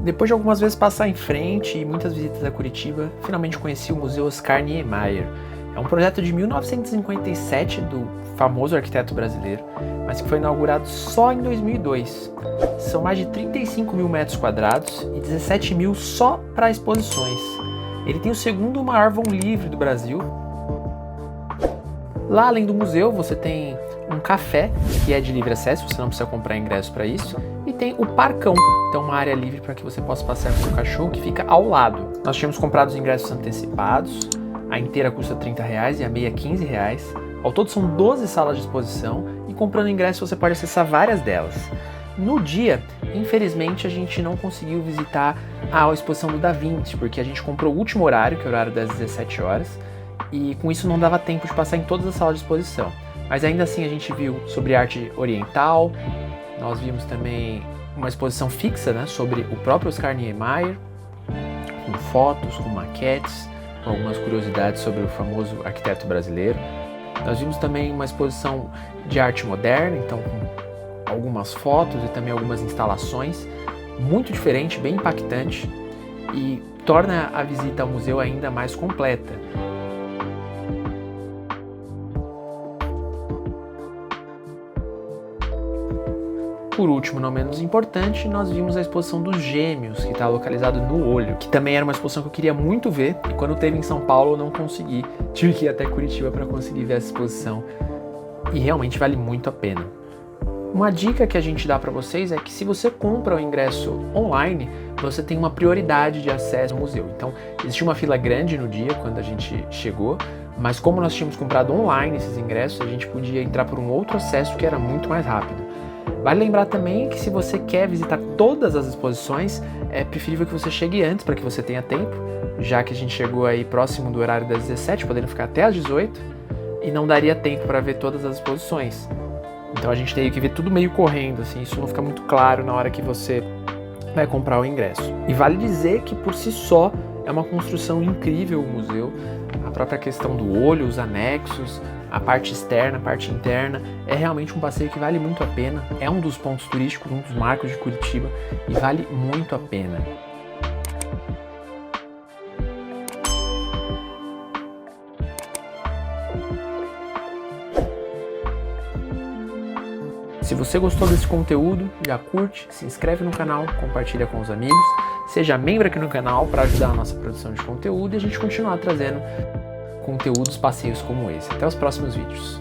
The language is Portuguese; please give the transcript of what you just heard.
Depois de algumas vezes passar em frente e muitas visitas a Curitiba, finalmente conheci o Museu Oscar Niemeyer. É um projeto de 1957 do famoso arquiteto brasileiro, mas que foi inaugurado só em 2002. São mais de 35 mil metros quadrados e 17 mil só para exposições. Ele tem o segundo maior vão livre do Brasil. Lá, além do museu, você tem um café, que é de livre acesso, você não precisa comprar ingresso para isso, e tem o Parcão, então uma área livre para que você possa passear com o cachorro, que fica ao lado. Nós tínhamos comprado os ingressos antecipados, a inteira custa R$30 e a meia R$15. Ao todo são 12 salas de exposição e comprando ingresso você pode acessar várias delas. No dia, infelizmente, a gente não conseguiu visitar a exposição do Da Vinci, porque a gente comprou o último horário, que é o horário das 17 horas, e com isso não dava tempo de passar em todas as salas de exposição. Mas ainda assim a gente viu sobre arte oriental, nós vimos também uma exposição fixa, né, sobre o próprio Oscar Niemeyer, com fotos, com maquetes, com algumas curiosidades sobre o famoso arquiteto brasileiro. Nós vimos também uma exposição de arte moderna, então com algumas fotos e também algumas instalações, muito diferente, bem impactante, e torna a visita ao museu ainda mais completa. Por último, não menos importante, nós vimos a exposição dos Gêmeos, que está localizado no Olho, que também era uma exposição que eu queria muito ver, e quando teve em São Paulo eu não consegui, tive que ir até Curitiba para conseguir ver essa exposição, e realmente vale muito a pena. Uma dica que a gente dá para vocês é que se você compra o ingresso online, você tem uma prioridade de acesso ao museu. Então, existia uma fila grande no dia quando a gente chegou, mas como nós tínhamos comprado online esses ingressos, a gente podia entrar por um outro acesso que era muito mais rápido. Vale lembrar também que se você quer visitar todas as exposições, é preferível que você chegue antes para que você tenha tempo, já que a gente chegou aí próximo do horário das 17, podendo ficar até às 18, e não daria tempo para ver todas as exposições. Então a gente teria que ver tudo meio correndo, assim, isso não fica muito claro na hora que você vai comprar o ingresso. E vale dizer que por si só é uma construção incrível o museu, a própria questão do olho, os anexos, a parte externa, a parte interna, é realmente um passeio que vale muito a pena, é um dos pontos turísticos, um dos marcos de Curitiba e vale muito a pena. Se você gostou desse conteúdo, já curte, se inscreve no canal, compartilha com os amigos, seja membro aqui no canal para ajudar a nossa produção de conteúdo e a gente continuar trazendo conteúdos, passeios como esse. Até os próximos vídeos.